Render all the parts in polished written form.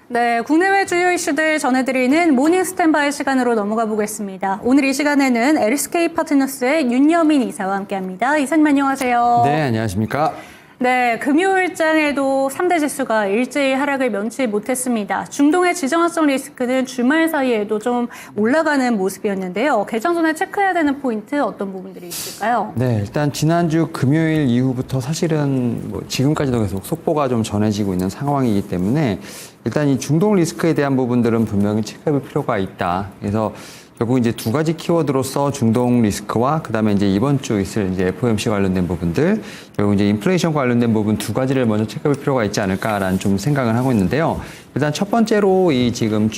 네, 국내외 주요 이슈들 전해드리는 모닝 스탠바이 시간으로 넘어가 보겠습니다. 오늘 이 시간에는 LSK 파트너스의 윤여민 이사와 함께합니다. 이사님 안녕하세요. 네, 안녕하십니까. 네, 금요일장에도 3대 지수가 일제히 하락을 면치 못했습니다. 중동의 지정학적 리스크는 주말 사이에도 좀 올라가는 모습이었는데요. 개장 전에 체크해야 되는 포인트 어떤 부분들이 있을까요? 네, 일단 지난주 금요일 이후부터 사실은 지금까지도 계속 속보가 좀 전해지고 있는 상황이기 때문에 일단 이 중동 리스크에 대한 부분들은 분명히 체크해볼 필요가 있다. 그래서 결국 이제 두 가지 키워드로서 중동 리스크와 그다음에 이제 이번 주 있을 이제 FOMC 관련된 부분들, 결국 이제 인플레이션 관련된 부분 두 가지를 먼저 체크해볼 필요가 있지 않을까라는 좀 생각을 하고 있는데요. 일단 첫 번째로 이 지금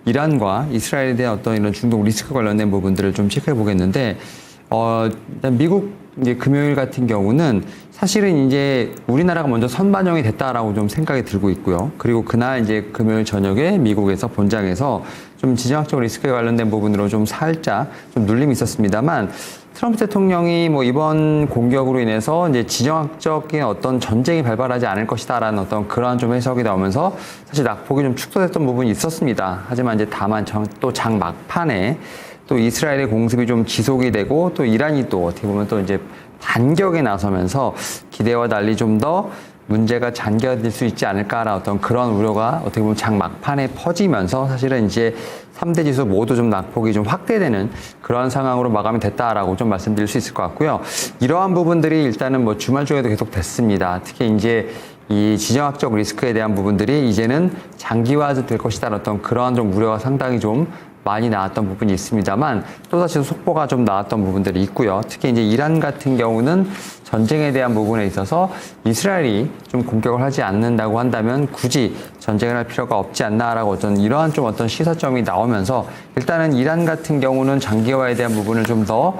이란과 이스라엘에 대한 어떤 이런 중동 리스크 관련된 부분들을 좀 체크해 보겠는데, 일단 미국 이제 금요일 같은 경우는 사실은 이제 우리나라가 먼저 선반영이 됐다라고 좀 생각이 들고 있고요. 그리고 그날 이제 금요일 저녁에 미국에서 본장에서 좀 지정학적 리스크에 관련된 부분으로 좀 살짝 좀 눌림이 있었습니다만, 트럼프 대통령이 이번 공격으로 인해서 이제 지정학적인 어떤 전쟁이 발발하지 않을 것이다라는 어떤 그러한 좀 해석이 나오면서 사실 낙폭이 좀 축소됐던 부분이 있었습니다. 하지만 이제 다만 또 장 막판에 또 이스라엘의 공습이 좀 지속이 되고 또 이란이 또 어떻게 보면 또 이제 반격에 나서면서 기대와 달리 좀 더 문제가 잔겨질 수 있지 않을까라는 어떤 그런 우려가 어떻게 보면 장 막판에 퍼지면서 사실은 이제 3대 지수 모두 좀 낙폭이 좀 확대되는 그런 상황으로 마감이 됐다라고 좀 말씀드릴 수 있을 것 같고요. 이러한 부분들이 일단은 주말 중에도 계속 됐습니다. 특히 이제 이 지정학적 리스크에 대한 부분들이 이제는 장기화될 것이다라는 어떤 그러한 좀 우려가 상당히 좀 많이 나왔던 부분이 있습니다만 또다시 속보가 좀 나왔던 부분들이 있고요. 특히 이제 이란 같은 경우는 전쟁에 대한 부분에 있어서 이스라엘이 좀 공격을 하지 않는다고 한다면 굳이 전쟁을 할 필요가 없지 않나라고 이러한 좀 어떤 시사점이 나오면서 일단은 이란 같은 경우는 장기화에 대한 부분을 좀 더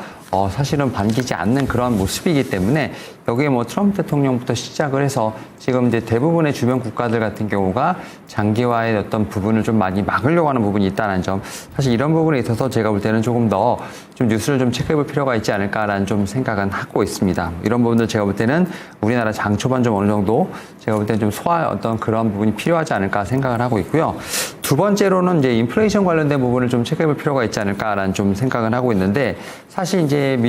사실은 반기지 않는 그런 모습이기 때문에 여기에 트럼프 대통령부터 시작을 해서 지금 이제 대부분의 주변 국가들 같은 경우가 장기화의 어떤 부분을 좀 많이 막으려고 하는 부분이 있다는 점, 사실 이런 부분에 있어서 제가 볼 때는 조금 더 좀 뉴스를 좀 체크해 볼 필요가 있지 않을까라는 좀 생각은 하고 있습니다. 이런 부분들 제가 볼 때는 우리나라 장 초반 좀 어느 정도 제가 볼 때는 좀 소화 어떤 그런 부분이 필요하지 않을까 생각을 하고 있고요. 두 번째로는 이제 인플레이션 관련된 부분을 좀 체크해 볼 필요가 있지 않을까라는 좀 생각을 하고 있는데, 사실 이제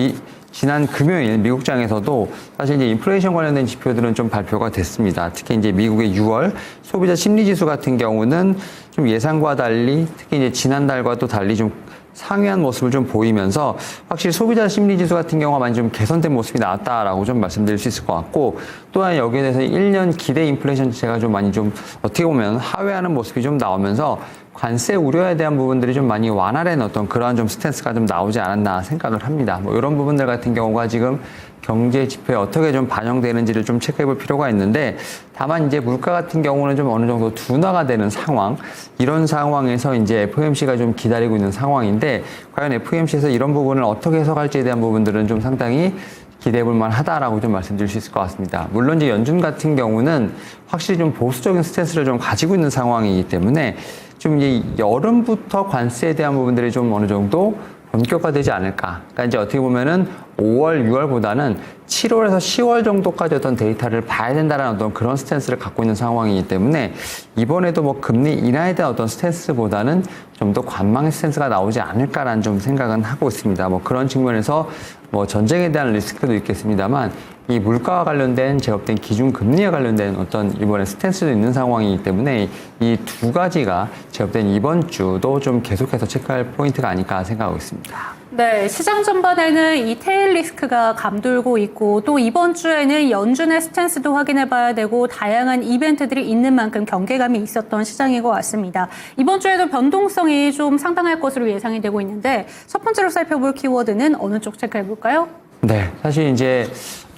지난 금요일 미국장에서도 사실 이제 인플레이션 관련된 지표들은 좀 발표가 됐습니다. 특히 이제 미국의 6월 소비자 심리지수 같은 경우는 좀 예상과 달리, 특히 이제 지난달과 또 달리 좀 상회한 모습을 좀 보이면서 확실히 소비자 심리지수 같은 경우가 많이 좀 개선된 모습이 나왔다라고 좀 말씀드릴 수 있을 것 같고, 또한 여기에 대해서 1년 기대 인플레이션 자체가 좀 많이 좀 어떻게 보면 하회하는 모습이 좀 나오면서 관세 우려에 대한 부분들이 좀 많이 완화된 어떤 그러한 좀 스탠스가 좀 나오지 않았나 생각을 합니다. 이런 부분들 같은 경우가 지금 경제 지표에 어떻게 좀 반영되는지를 좀 체크해 볼 필요가 있는데, 다만 이제 물가 같은 경우는 좀 어느 정도 둔화가 되는 상황, 이런 상황에서 이제 FOMC가 좀 기다리고 있는 상황인데, 과연 FOMC에서 이런 부분을 어떻게 해석할지에 대한 부분들은 좀 상당히 기대해 볼 만하다라고 좀 말씀드릴 수 있을 것 같습니다. 물론 이제 연준 같은 경우는 확실히 좀 보수적인 스탠스를 좀 가지고 있는 상황이기 때문에 좀 이제 여름부터 관세에 대한 부분들이 좀 어느 정도 본격화되지 않을까. 그러니까 이제 어떻게 보면은 5월, 6월보다는 7월에서 10월 정도까지 어떤 데이터를 봐야 된다는 어떤 그런 스탠스를 갖고 있는 상황이기 때문에 이번에도 금리 인하에 대한 어떤 스탠스보다는 좀 더 관망의 스탠스가 나오지 않을까라는 좀 생각은 하고 있습니다. 그런 측면에서 전쟁에 대한 리스크도 있겠습니다만 이 물가와 관련된 제업된 기준금리와 관련된 어떤 이번에 스탠스도 있는 상황이기 때문에 이 두 가지가 제업된 이번 주도 좀 계속해서 체크할 포인트가 아닐까 생각하고 있습니다. 네, 시장 전반에는 이 테일 리스크가 감돌고 있고 또 이번 주에는 연준의 스탠스도 확인해 봐야 되고 다양한 이벤트들이 있는 만큼 경계감이 있었던 시장인 것 같습니다. 이번 주에도 변동성이 좀 상당할 것으로 예상이 되고 있는데 첫 번째로 살펴볼 키워드는 어느 쪽 체크해 볼까요? 네, 사실 이제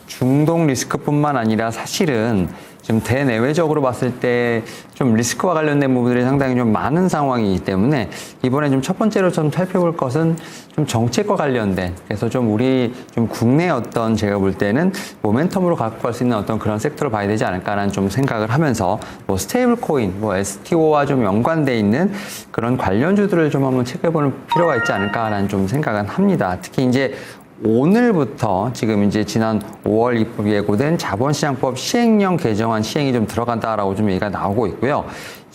중동 리스크뿐만 아니라 사실은 좀 대내외적으로 봤을 때 좀 리스크와 관련된 부분들이 상당히 좀 많은 상황이기 때문에 이번에 좀 첫 번째로 좀 살펴볼 것은 좀 정책과 관련된, 그래서 좀 우리 좀 국내 어떤 제가 볼 때는 모멘텀으로 갖고 갈 수 있는 어떤 그런 섹터를 봐야 되지 않을까라는 좀 생각을 하면서 스테이블 코인, STO와 좀 연관돼 있는 그런 관련주들을 좀 한번 체크해보는 필요가 있지 않을까라는 좀 생각은 합니다. 특히 이제 오늘부터 지금 이제 지난 5월 입법 예고된 자본시장법 시행령 개정안 시행이 좀 들어간다라고 좀 얘기가 나오고 있고요.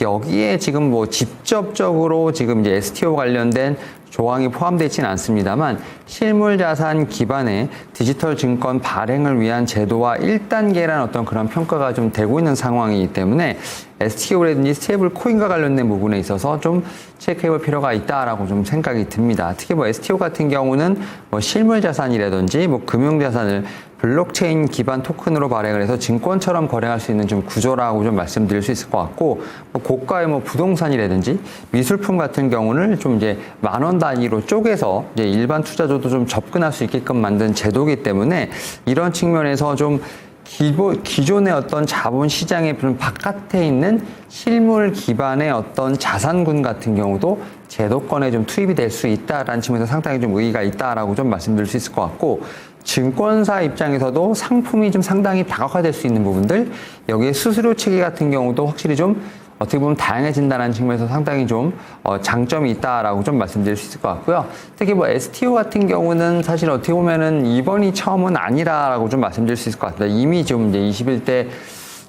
여기에 지금 뭐 직접적으로 지금 이제 STO 관련된 조항이 포함되어 있지는 않습니다만 실물 자산 기반의 디지털 증권 발행을 위한 제도와 1단계라는 어떤 그런 평가가 좀 되고 있는 상황이기 때문에 STO라든지 스테이블 코인과 관련된 부분에 있어서 좀 체크해 볼 필요가 있다라고 좀 생각이 듭니다. 특히 뭐 STO 같은 경우는 뭐 실물 자산이라든지 뭐 금융 자산을 블록체인 기반 토큰으로 발행을 해서 증권처럼 거래할 수 있는 좀 구조라고 좀 말씀드릴 수 있을 것 같고, 뭐 고가의 뭐 부동산이라든지 미술품 같은 경우는 좀 이제 10,000원 단위로 쪼개서 이제 일반 투자자도 좀 접근할 수 있게끔 만든 제도이기 때문에 이런 측면에서 좀 기존의 어떤 자본 시장의 바깥에 있는 실물 기반의 어떤 자산군 같은 경우도 제도권에 좀 투입이 될 수 있다라는 측면에서 상당히 좀 의의가 있다라고 좀 말씀드릴 수 있을 것 같고, 증권사 입장에서도 상품이 좀 상당히 다각화될 수 있는 부분들, 여기에 수수료 체계 같은 경우도 확실히 좀 어떻게 보면 다양해진다는 측면에서 상당히 좀 장점이 있다라고 좀 말씀드릴 수 있을 것 같고요. 특히 뭐 STO 같은 경우는 사실 어떻게 보면은 이번이 처음은 아니라라고 좀 말씀드릴 수 있을 것 같습니다. 이미 좀 이제 21대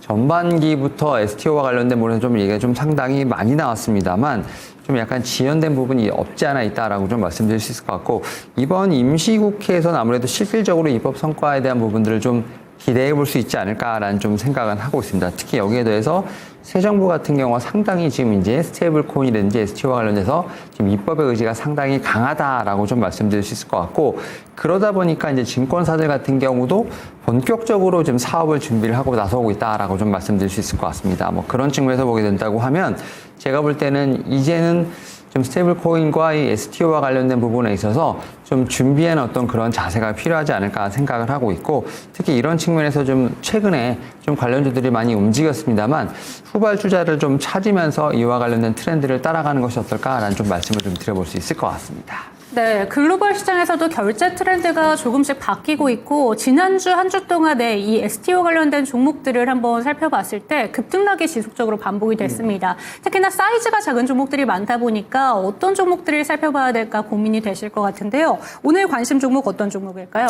전반기부터 STO와 관련된 부분에서 좀 얘기가 좀 상당히 많이 나왔습니다만 좀 약간 지연된 부분이 없지 않아 있다라고 좀 말씀드릴 수 있을 것 같고, 이번 임시국회에서는 아무래도 실질적으로 입법 성과에 대한 부분들을 좀 기대해 볼 수 있지 않을까라는 좀 생각은 하고 있습니다. 특히 여기에 대해서 새 정부 같은 경우가 상당히 지금 이제 스테이블 코인이라든지 STO와 관련해서 지금 입법의 의지가 상당히 강하다라고 좀 말씀드릴 수 있을 것 같고, 그러다 보니까 이제 증권사들 같은 경우도 본격적으로 지금 사업을 준비를 하고 나서고 있다라고 좀 말씀드릴 수 있을 것 같습니다. 뭐 그런 측면에서 보게 된다고 하면 제가 볼 때는 이제는 좀 스테이블 코인과 이 STO와 관련된 부분에 있어서 좀 준비한 어떤 그런 자세가 필요하지 않을까 생각을 하고 있고, 특히 이런 측면에서 좀 최근에 좀 관련주들이 많이 움직였습니다만 후발주자를 좀 찾으면서 이와 관련된 트렌드를 따라가는 것이 어떨까라는 좀 말씀을 좀 드려볼 수 있을 것 같습니다. 네, 글로벌 시장에서도 결제 트렌드가 조금씩 바뀌고 있고, 지난주 한 주 동안에 이 STO 관련된 종목들을 한번 살펴봤을 때 급등락이 지속적으로 반복이 됐습니다. 특히나 사이즈가 작은 종목들이 많다 보니까 어떤 종목들을 살펴봐야 될까 고민이 되실 것 같은데요. 오늘 관심 종목 어떤 종목일까요?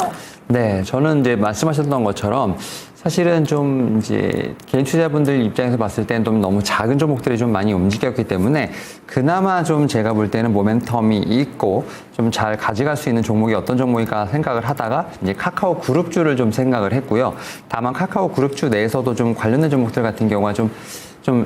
네, 저는 이제 말씀하셨던 것처럼 사실은 좀 이제 개인 투자자분들 입장에서 봤을 때는 좀 너무 작은 종목들이 좀 많이 움직였기 때문에 그나마 좀 제가 볼 때는 모멘텀이 있고 좀 잘 가져갈 수 있는 종목이 어떤 종목일까 생각을 하다가 이제 카카오 그룹주를 좀 생각을 했고요. 다만 카카오 그룹주 내에서도 좀 관련된 종목들 같은 경우가 좀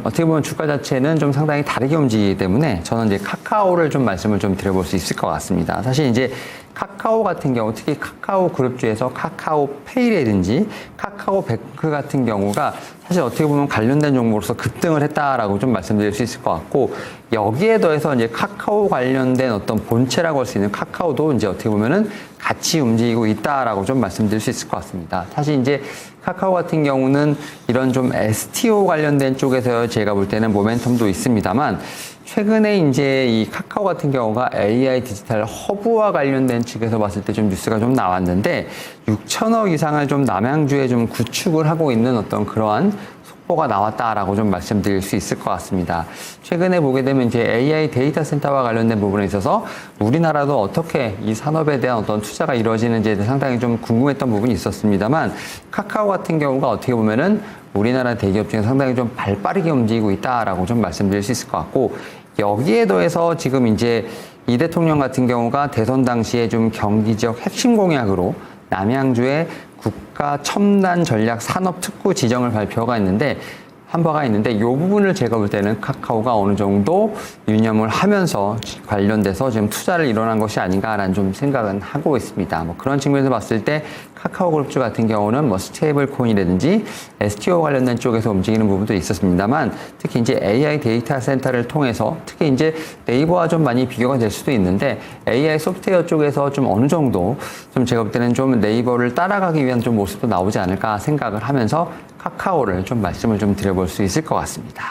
어떻게 보면 주가 자체는 좀 상당히 다르게 움직이기 때문에 저는 이제 카카오를 좀 말씀을 좀 드려볼 수 있을 것 같습니다. 사실 이제 카카오 같은 경우, 특히 카카오 그룹주에서 카카오페이라든지 카카오뱅크 같은 경우가 사실 어떻게 보면 관련된 종목으로서 급등을 했다라고 좀 말씀드릴 수 있을 것 같고, 여기에 더해서 이제 카카오 관련된 어떤 본체라고 할 수 있는 카카오도 이제 어떻게 보면은 같이 움직이고 있다라고 좀 말씀드릴 수 있을 것 같습니다. 사실 이제 카카오 같은 경우는 이런 좀 STO 관련된 쪽에서 제가 볼 때는 모멘텀도 있습니다만, 최근에 이제 이 카카오 같은 경우가 AI 디지털 허브와 관련된 측에서 봤을 때 좀 뉴스가 좀 나왔는데 6천억 이상을 좀 남양주에 좀 구축을 하고 있는 어떤 그러한 속보가 나왔다라고 좀 말씀드릴 수 있을 것 같습니다. 최근에 보게 되면 이제 AI 데이터 센터와 관련된 부분에 있어서 우리나라도 어떻게 이 산업에 대한 어떤 투자가 이루어지는지에 대해 상당히 좀 궁금했던 부분이 있었습니다만, 카카오 같은 경우가 어떻게 보면은 우리나라 대기업 중에 상당히 좀 발빠르게 움직이고 있다라고 좀 말씀드릴 수 있을 것 같고, 여기에 더해서 지금 이제 이 대통령 같은 경우가 대선 당시에 좀 경기적 핵심 공약으로 남양주의 국가 첨단 전략 산업 특구 지정을 발표가 있는데 한 바가 있는데, 이 부분을 제가 볼 때는 카카오가 어느 정도 유념을 하면서 관련돼서 지금 투자를 일어난 것이 아닌가라는 좀 생각은 하고 있습니다. 뭐 그런 측면에서 봤을 때 카카오 그룹주 같은 경우는 뭐 스테이블 코인이라든지 STO 관련된 쪽에서 움직이는 부분도 있었습니다만, 특히 이제 AI 데이터 센터를 통해서 특히 이제 네이버와 좀 많이 비교가 될 수도 있는데 AI 소프트웨어 쪽에서 좀 어느 정도 좀 제가 볼 때는 좀 네이버를 따라가기 위한 좀 모습도 나오지 않을까 생각을 하면서 카카오를 좀 말씀을 좀 드려볼 수 있을 것 같습니다.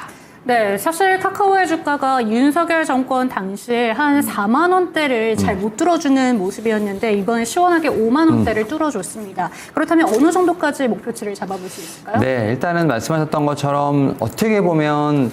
네, 사실 카카오의 주가가 윤석열 정권 당시에 한 4만 원대를 잘 못 뚫어주는 모습이었는데 이번에 시원하게 5만 원대를 뚫어줬습니다. 그렇다면 어느 정도까지 목표치를 잡아볼 수 있을까요? 네, 일단은 말씀하셨던 것처럼 어떻게 보면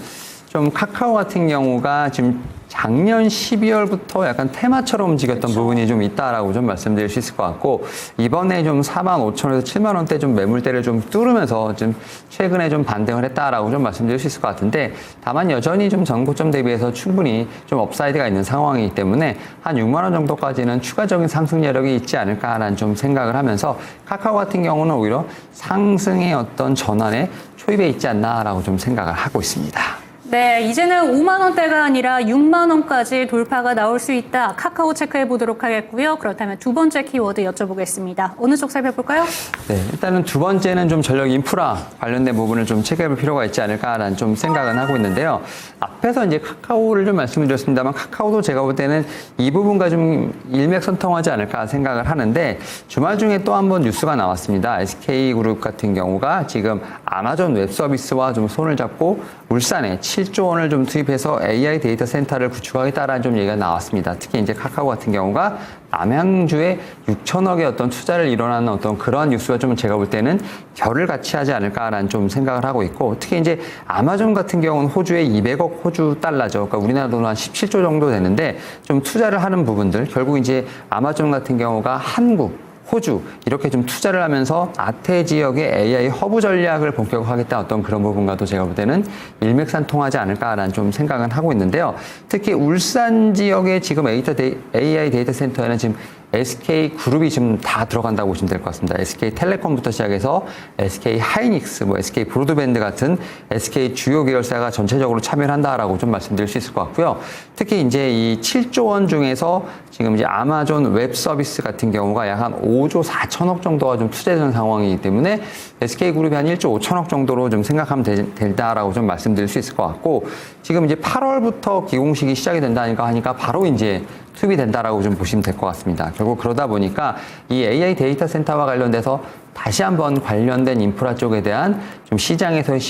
좀 카카오 같은 경우가 지금 작년 12월부터 약간 테마처럼 움직였던 부분이 좀 있다라고 좀 말씀드릴 수 있을 것 같고, 이번에 좀 45,000원에서 7만원대 좀 매물대를 좀 뚫으면서 좀 최근에 좀 반등을 했다라고 좀 말씀드릴 수 있을 것 같은데, 다만 여전히 좀 전고점 대비해서 충분히 좀 업사이드가 있는 상황이기 때문에 한 6만원 정도까지는 추가적인 상승 여력이 있지 않을까라는 좀 생각을 하면서, 카카오 같은 경우는 오히려 상승의 어떤 전환에 초입에 있지 않나라고 좀 생각을 하고 있습니다. 네, 이제는 5만 원대가 아니라 6만 원까지 돌파가 나올 수 있다. 카카오 체크해 보도록 하겠고요. 그렇다면 두 번째 키워드 여쭤보겠습니다. 어느 쪽 살펴볼까요? 네, 일단은 두 번째는 좀 전력 인프라 관련된 부분을 좀 체크해 볼 필요가 있지 않을까라는 좀 생각은 하고 있는데요. 앞에서 이제 카카오를 좀 말씀을 드렸습니다만, 카카오도 제가 볼 때는 이 부분과 좀 일맥상통하지 않을까 생각을 하는데, 주말 중에 또 한 번 뉴스가 나왔습니다. SK그룹 같은 경우가 지금 아마존 웹 서비스와 좀 손을 잡고 울산에 7조 원을 좀 투입해서 AI 데이터 센터를 구축하겠다라는 좀 얘기가 나왔습니다. 특히 이제 카카오 같은 경우가 남양주에 6천억의 어떤 투자를 일어나는 어떤 그러한 뉴스가 좀 제가 볼 때는 결을 같이 하지 않을까라는 좀 생각을 하고 있고, 특히 이제 아마존 같은 경우는 호주에 200억 호주 달러죠. 그러니까 우리나라 돈으로 한 17조 정도 되는데, 좀 투자를 하는 부분들, 결국 이제 아마존 같은 경우가 한국, 호주 이렇게 좀 투자를 하면서 아태 지역의 AI 허브 전략을 본격화하겠다, 어떤 그런 부분과도 제가 볼 때는 일맥상통하지 않을까라는 좀 생각은 하고 있는데요. 특히 울산 지역의 지금 AI 데이터 센터에는 지금 SK그룹이 지금 다 들어간다고 보시면 될 것 같습니다. SK텔레콤부터 시작해서 SK하이닉스, SK브로드밴드 같은 SK 주요 계열사가 전체적으로 참여를 한다라고 좀 말씀드릴 수 있을 것 같고요. 특히 이제 이 7조 원 중에서 지금 이제 아마존 웹 서비스 같은 경우가 약 한 5조 4천억 정도가 좀 투자되는 상황이기 때문에 SK그룹이 한 1조 5천억 정도로 좀 생각하면 된다라고 좀 말씀드릴 수 있을 것 같고, 지금 이제 8월부터 기공식이 시작이 된다니까 하니까 바로 이제 투입이 된다라고 좀 보시면 될 것 같습니다. 결국 그러다 보니까 이 AI 데이터 센터와 관련돼서 다시 한번 관련된 인프라 쪽에 대한 좀 시장에서의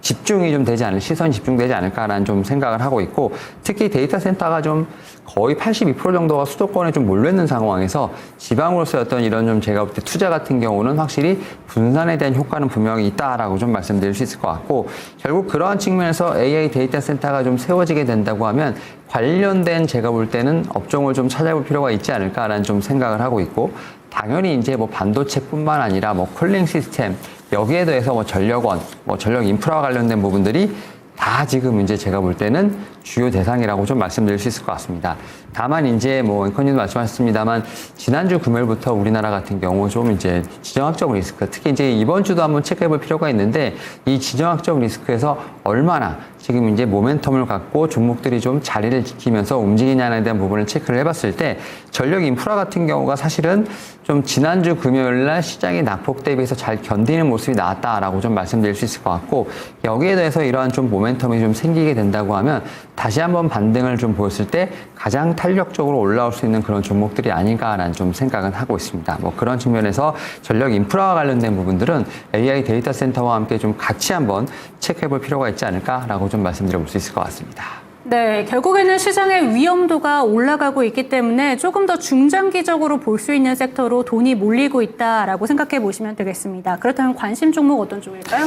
집중이 좀 되지 시선이 집중되지 않을까라는 좀 생각을 하고 있고, 특히 데이터 센터가 좀 거의 82% 정도가 수도권에 좀 몰려있는 상황에서 지방으로서의 어떤 이런 좀 제가 볼 때 투자 같은 경우는 확실히 분산에 대한 효과는 분명히 있다라고 좀 말씀드릴 수 있을 것 같고, 결국 그러한 측면에서 AI 데이터 센터가 좀 세워지게 된다고 하면 관련된 제가 볼 때는 업종을 좀 찾아볼 필요가 있지 않을까라는 좀 생각을 하고 있고, 당연히 이제 반도체뿐만 아니라 쿨링 시스템, 여기에 더해서 전력원, 전력 인프라와 관련된 부분들이 다 지금 이제 제가 볼 때는 주요 대상이라고 좀 말씀드릴 수 있을 것 같습니다. 다만 이제 앵커님도 말씀하셨습니다만, 지난주 금요일부터 우리나라 같은 경우 좀 이제 지정학적 리스크, 특히 이제 이번 주도 한번 체크해 볼 필요가 있는데, 이 지정학적 리스크에서 얼마나 지금 이제 모멘텀을 갖고 종목들이 좀 자리를 지키면서 움직이냐에 대한 부분을 체크를 해봤을 때, 전력 인프라 같은 경우가 사실은 좀 지난주 금요일 날 시장의 낙폭 대비해서 잘 견디는 모습이 나왔다라고 좀 말씀드릴 수 있을 것 같고, 여기에 대해서 이러한 좀 모멘텀이 좀 생기게 된다고 하면 다시 한번 반등을 좀 보였을 때 가장 탄력적으로 올라올 수 있는 그런 종목들이 아닌가라는 좀 생각은 하고 있습니다. 그런 측면에서 전력 인프라와 관련된 부분들은 AI 데이터 센터와 함께 좀 같이 한번 체크해 볼 필요가 있지 않을까라고 좀 말씀드려 볼 수 있을 것 같습니다. 네, 결국에는 시장의 위험도가 올라가고 있기 때문에 조금 더 중장기적으로 볼 수 있는 섹터로 돈이 몰리고 있다라고 생각해 보시면 되겠습니다. 그렇다면 관심 종목 어떤 쪽일까요?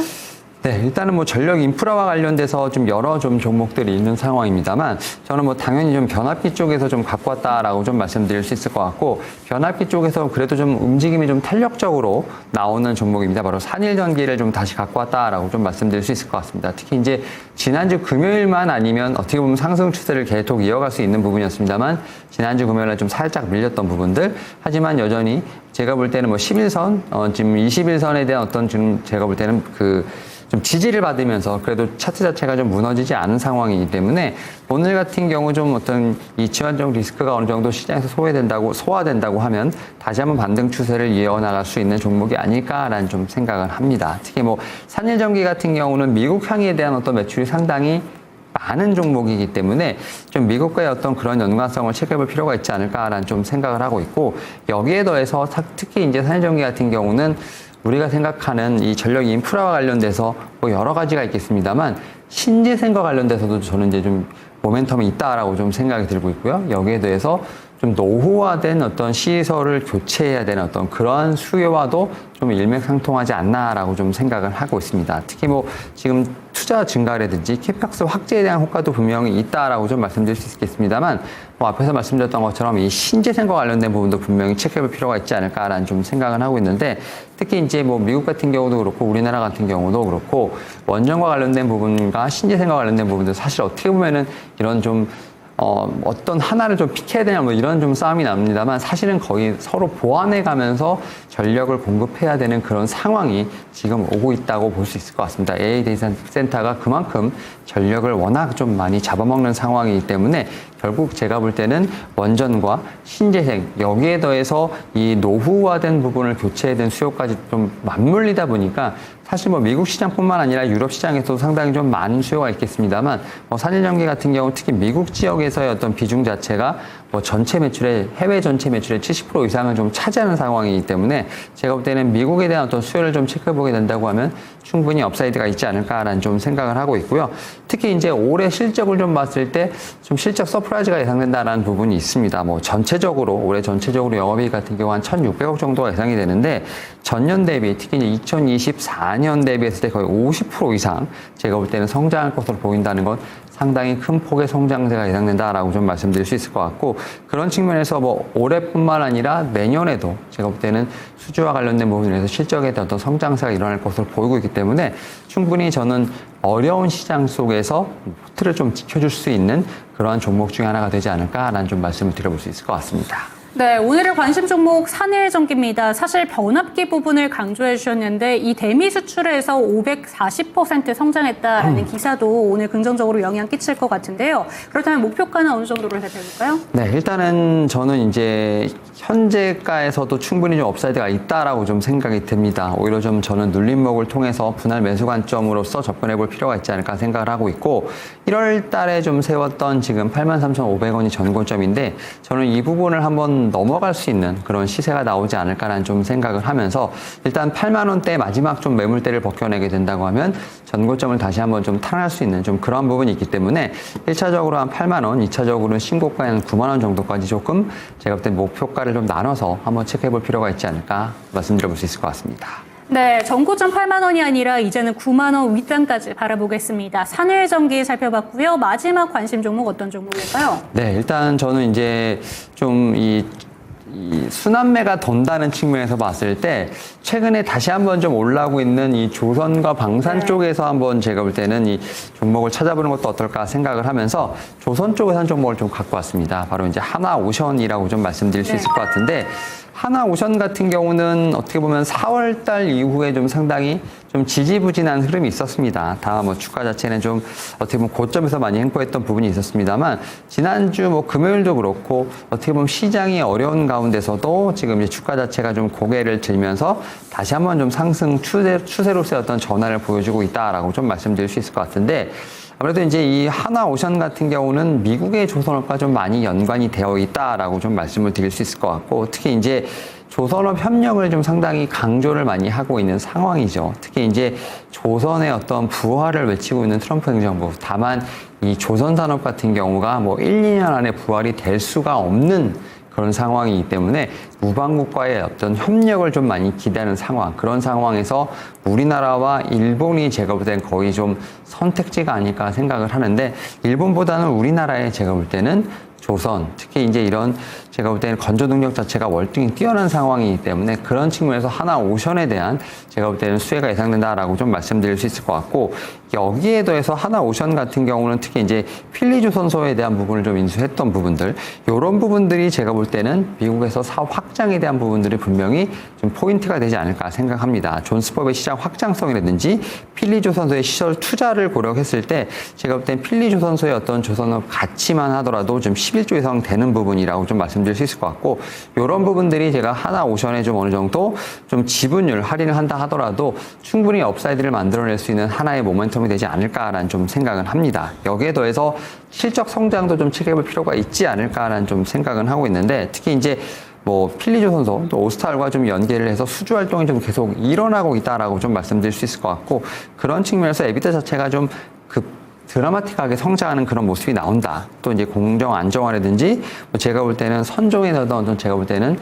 네, 일단은 전력 인프라와 관련돼서 좀 여러 좀 종목들이 있는 상황입니다만, 저는 당연히 좀 변압기 쪽에서 좀 갖고 왔다라고 좀 말씀드릴 수 있을 것 같고, 변압기 쪽에서 그래도 좀 움직임이 좀 탄력적으로 나오는 종목입니다. 바로 산일전기를 좀 다시 갖고 왔다라고 좀 말씀드릴 수 있을 것 같습니다. 특히 이제 지난주 금요일만 아니면 어떻게 보면 상승 추세를 계속 이어갈 수 있는 부분이었습니다만, 지난주 금요일에 좀 살짝 밀렸던 부분들, 하지만 여전히 제가 볼 때는 11선, 지금 21선에 대한 어떤 지금 제가 볼 때는 좀 지지를 받으면서 그래도 차트 자체가 좀 무너지지 않은 상황이기 때문에, 오늘 같은 경우 좀 어떤 이 지환적 리스크가 어느 정도 시장에서 소화된다고 하면 다시 한번 반등 추세를 이어나갈 수 있는 종목이 아닐까라는 좀 생각을 합니다. 특히 산일전기 같은 경우는 미국 향에 대한 어떤 매출이 상당히 많은 종목이기 때문에 좀 미국과의 어떤 그런 연관성을 체크해 볼 필요가 있지 않을까라는 좀 생각을 하고 있고, 여기에 더해서 특히 이제 산일전기 같은 경우는 우리가 생각하는 이 전력 인프라와 관련돼서 여러 가지가 있겠습니다만, 신재생과 관련돼서도 저는 이제 좀 모멘텀이 있다라고 좀 생각이 들고 있고요. 여기에 대해서 좀 노후화된 어떤 시설을 교체해야 되는 어떤 그러한 수요와도 좀 일맥상통하지 않나라고 좀 생각을 하고 있습니다. 특히 뭐 지금 투자 증가라든지 캐펙스 확대에 대한 효과도 분명히 있다라고 좀 말씀드릴 수 있겠습니다만, 뭐 앞에서 말씀드렸던 것처럼 이 신재생과 관련된 부분도 분명히 체크해볼 필요가 있지 않을까라는 좀 생각을 하고 있는데, 특히 이제 뭐 미국 같은 경우도 그렇고 우리나라 같은 경우도 그렇고 원전과 관련된 부분과 신재생과 관련된 부분도 사실 어떻게 보면은 이런 좀 어떤 하나를 좀 픽해야 되냐 뭐 이런 좀 싸움이 납니다만, 사실은 거의 서로 보완해 가면서 전력을 공급해야 되는 그런 상황이 지금 오고 있다고 볼 수 있을 것 같습니다. AA 데이터 센터가 그만큼 전력을 워낙 좀 많이 잡아먹는 상황이기 때문에 결국 제가 볼 때는 원전과 신재생, 여기에 더해서 이 노후화된 부분을 교체해야 되는 수요까지 좀 맞물리다 보니까 사실 뭐 미국 시장뿐만 아니라 유럽 시장에서도 상당히 좀 많은 수요가 있겠습니다만, 뭐 산일전기 같은 경우 특히 미국 지역에서의 어떤 비중 자체가 뭐 전체 매출의, 해외 전체 매출의 70% 이상을 좀 차지하는 상황이기 때문에 제가 볼 때는 미국에 대한 어떤 수요를 좀 체크해 보게 된다고 하면 충분히 업사이드가 있지 않을까라는 좀 생각을 하고 있고요. 특히 이제 올해 실적을 좀 봤을 때 좀 실적 서프라이즈가 예상된다라는 부분이 있습니다. 뭐 전체적으로 올해 전체적으로 영업이익 같은 경우 한 1,600억 정도가 예상이 되는데, 전년 대비 특히 이제 2024년 대비했을 때 거의 50% 이상 제가 볼 때는 성장할 것으로 보인다는 건 상당히 큰 폭의 성장세가 예상된다라고 좀 말씀드릴 수 있을 것 같고, 그런 측면에서 뭐 올해뿐만 아니라 내년에도 제가 볼 때는 수주와 관련된 부분에서 실적에 대한 어떤 성장세가 일어날 것으로 보이고 있기 때문에 충분히 저는 어려운 시장 속에서 포트를 좀 지켜줄 수 있는 그러한 종목 중에 하나가 되지 않을까라는 좀 말씀을 드려볼 수 있을 것 같습니다. 네, 오늘의 관심 종목 산일전기입니다. 사실 변압기 부분을 강조해 주셨는데 이 대미 수출에서 540% 성장했다라는 기사도 오늘 긍정적으로 영향 끼칠 것 같은데요. 그렇다면 목표가는 어느 정도로 살펴볼까요? 네, 일단은 저는 이제 현재가에서도 충분히 좀 업사이드가 있다라고 좀 생각이 듭니다. 오히려 좀 저는 눌림목을 통해서 분할 매수 관점으로서 접근해 볼 필요가 있지 않을까 생각을 하고 있고, 1월 달에 좀 세웠던 지금 83,500원이 전고점인데 저는 이 부분을 한번 넘어갈 수 있는 그런 시세가 나오지 않을까라는 좀 생각을 하면서, 일단 8만 원대 마지막 좀 매물대를 벗겨내게 된다고 하면 전고점을 다시 한번 좀 탈환할 수 있는 좀 그런 부분이 있기 때문에 1차적으로 한 8만 원, 2차적으로는 신고가의 한 9만 원 정도까지 조금 제가 볼 때 목표가를 좀 나눠서 한번 체크해 볼 필요가 있지 않을까 말씀드려 볼 수 있을 것 같습니다. 네, 전고점 8만 원이 아니라 이제는 9만 원 윗단까지 바라보겠습니다. 산일전기 살펴봤고요. 마지막 관심 종목 어떤 종목일까요? 네, 일단 저는 이제 좀 이 순환매가 돈다는 측면에서 봤을 때 최근에 다시 한번 좀 올라오고 있는 이 조선과 방산 쪽에서 한번 제가 볼 때는 이 종목을 찾아보는 것도 어떨까 생각을 하면서 조선 쪽에서 한 종목을 좀 갖고 왔습니다. 바로 이제 하나오션이라고 좀 말씀드릴 수 있을 것 같은데, 하나오션 같은 경우는 어떻게 보면 4월 달 이후에 좀 상당히 좀 지지부진한 흐름이 있었습니다. 다만 뭐 주가 자체는 좀 어떻게 보면 고점에서 많이 횡보했던 부분이 있었습니다만, 지난주 뭐 금요일도 그렇고 어떻게 보면 시장이 어려운 가운데서도 지금 이제 주가 자체가 좀 고개를 들면서 다시 한번 좀 상승 추세로서의 어떤 전환을 보여주고 있다라고 좀 말씀드릴 수 있을 것 같은데, 아무래도 이제 이 하나오션 같은 경우는 미국의 조선업과 좀 많이 연관이 되어 있다라고 좀 말씀을 드릴 수 있을 것 같고, 특히 이제 조선업 협력을 좀 상당히 강조를 많이 하고 있는 상황이죠. 특히 이제 조선의 어떤 부활을 외치고 있는 트럼프 행정부. 다만 이 조선산업 같은 경우가 뭐 1, 2년 안에 부활이 될 수가 없는 그런 상황이기 때문에 무방국과의 어떤 협력을 좀 많이 기대하는 상황, 그런 상황에서 우리나라와 일본이 제가 볼 때는 거의 좀 선택지가 아닐까 생각을 하는데, 일본보다는 우리나라에 제가 볼 때는 조선, 특히 이제 이런 제가 볼 때는 건조 능력 자체가 월등히 뛰어난 상황이기 때문에 그런 측면에서 하나오션에 대한 제가 볼 때는 수혜가 예상된다라고 좀 말씀드릴 수 있을 것 같고, 여기에 더해서 하나오션 같은 경우는 특히 이제 필리조선소에 대한 부분을 좀 인수했던 부분들, 이런 부분들이 제가 볼 때는 미국에서 사업 확장에 대한 부분들이 분명히 좀 포인트가 되지 않을까 생각합니다. 존스법의 시장 확장성이라든지 필리조선소의 시설 투자를 고려했을 때 제가 볼 땐 필리조선소의 어떤 조선업 가치만 하더라도 좀 11조 이상 되는 부분이라고 좀 말씀드릴 수 있을 것 같고, 이런 부분들이 제가 하나오션에 좀 어느 정도 좀 지분율 할인을 한다 하더라도 충분히 업사이드를 만들어낼 수 있는 하나의 모멘텀이 되지 않을까라는 좀 생각은 합니다. 여기에 더해서 실적 성장도 좀 체크해볼 필요가 있지 않을까라는 좀 생각은 하고 있는데, 특히 이제 뭐 필리조선소 또 오스탈과 좀 연계를 해서 수주 활동이 좀 계속 일어나고 있다라고 좀 말씀드릴 수 있을 것 같고, 그런 측면에서 에비타 자체가 좀 드라마틱하게 성장하는 그런 모습이 나온다. 또 이제 공정 안정화라든지 뭐 제가 볼 때는 선종에서도 제가 볼 때는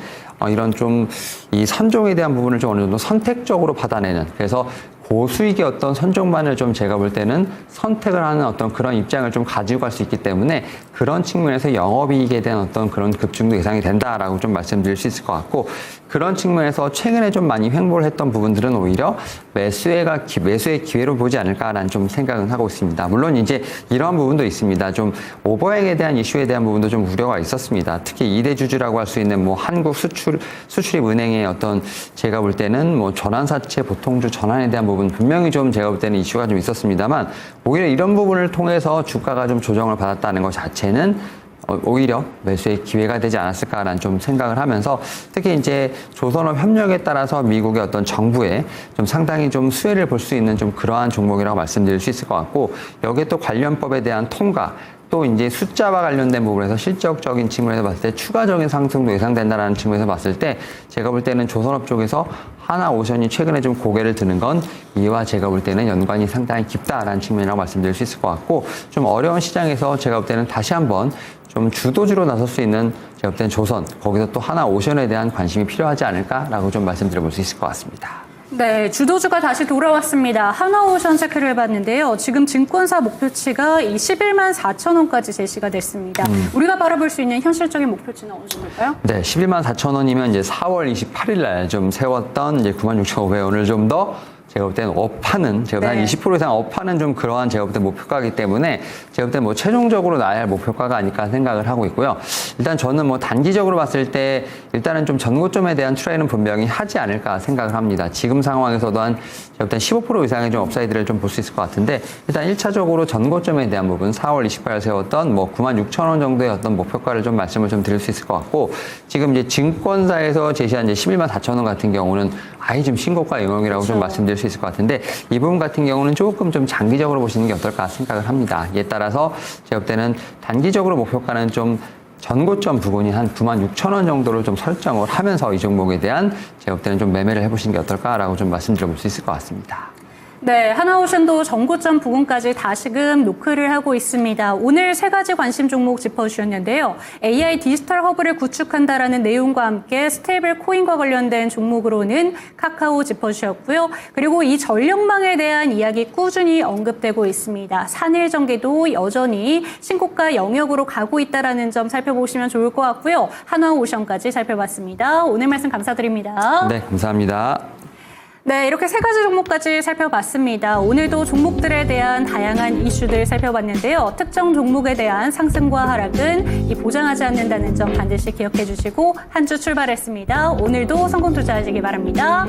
이런 좀 이 선종에 대한 부분을 좀 어느 정도 선택적으로 받아내는, 그래서 고수익의 어떤 선종만을 좀 제가 볼 때는 선택을 하는 어떤 그런 입장을 좀 가지고 갈 수 있기 때문에 그런 측면에서 영업이익에 대한 어떤 그런 급증도 예상이 된다라고 좀 말씀드릴 수 있을 것 같고, 그런 측면에서 최근에 좀 많이 횡보를 했던 부분들은 오히려 매수의 기회로 보지 않을까라는 좀 생각은 하고 있습니다. 물론 이제 이러한 부분도 있습니다. 좀 오버행에 대한 이슈에 대한 부분도 좀 우려가 있었습니다. 특히 2대 주주라고 할 수 있는 뭐 한국 수출입은행의 어떤 제가 볼 때는 뭐 전환사채 보통주 전환에 대한 부분 분명히 좀 제가 볼 때는 이슈가 좀 있었습니다만, 오히려 이런 부분을 통해서 주가가 좀 조정을 받았다는 것 자체는 오히려 매수의 기회가 되지 않았을까라는 좀 생각을 하면서, 특히 이제 조선업 협력에 따라서 미국의 어떤 정부의 좀 상당히 좀 수혜를 볼 수 있는 좀 그러한 종목이라고 말씀드릴 수 있을 것 같고, 여기에 또 관련법에 대한 통과, 또 이제 숫자와 관련된 부분에서 실적적인 측면에서 봤을 때 추가적인 상승도 예상된다라는 측면에서 봤을 때, 제가 볼 때는 조선업 쪽에서 하나오션이 최근에 좀 고개를 드는 건 이와 제가 볼 때는 연관이 상당히 깊다라는 측면이라고 말씀드릴 수 있을 것 같고, 좀 어려운 시장에서 제가 볼 때는 다시 한번 좀 주도주로 나설 수 있는 제가 볼 때는 조선, 거기서 또 하나오션에 대한 관심이 필요하지 않을까라고 좀 말씀드려볼 수 있을 것 같습니다. 네, 주도주가 다시 돌아왔습니다. 하나오션 체크를 해봤는데요. 지금 증권사 목표치가 이 11만 4천 원까지 제시가 됐습니다. 우리가 바라볼 수 있는 현실적인 목표치는 어느 정도일까요? 네, 11만 4천 원이면 이제 4월 28일 날 좀 세웠던 이제 96,500원을 좀 더 제가 볼 때는 업하는, 제가 한 20% 이상 업하는 좀 그러한 제가 볼 때 목표가이기 때문에 제가 볼 때 뭐 최종적으로 나야 할 목표가가 아닐까 생각을 하고 있고요. 일단 저는 뭐 단기적으로 봤을 때 일단은 좀 전고점에 대한 트레이는 분명히 하지 않을까 생각을 합니다. 지금 상황에서도 한 제가 볼 때 15% 이상의 좀 업사이드를 좀 볼 수 있을 것 같은데, 일단 1차적으로 전고점에 대한 부분 4월 28일 세웠던 뭐 96,000원 정도의 어떤 목표가를 좀 말씀을 좀 드릴 수 있을 것 같고, 지금 이제 증권사에서 제시한 이제 11만 4천 원 같은 경우는 아예 좀 신고가 영역이라고 좀 말씀드릴 수 있을 것 같은데, 이 부분 같은 경우는 조금 좀 장기적으로 보시는 게 어떨까 생각을 합니다. 이에 따라서 제가 볼 때는 단기적으로 목표가는 좀 전고점 부근인 한 96,000원 정도를 좀 설정을 하면서 이 종목에 대한 제가 볼 때는 좀 매매를 해보시는 게 어떨까라고 좀 말씀드려볼 수 있을 것 같습니다. 네, 하나오션도 전고점 부근까지 다시금 노크를 하고 있습니다. 오늘 세 가지 관심 종목 짚어주셨는데요. AI 디지털 허브를 구축한다라는 내용과 함께 스테이블 코인과 관련된 종목으로는 카카오 짚어주셨고요. 그리고 이 전력망에 대한 이야기 꾸준히 언급되고 있습니다. 산일전기도 여전히 신고가 영역으로 가고 있다라는 점 살펴보시면 좋을 것 같고요. 하나오션까지 살펴봤습니다. 오늘 말씀 감사드립니다. 네, 감사합니다. 네, 이렇게 세 가지 종목까지 살펴봤습니다. 오늘도 종목들에 대한 다양한 이슈들 살펴봤는데요. 특정 종목에 대한 상승과 하락은 보장하지 않는다는 점 반드시 기억해 주시고 한 주 출발했습니다. 오늘도 성공 투자하시기 바랍니다.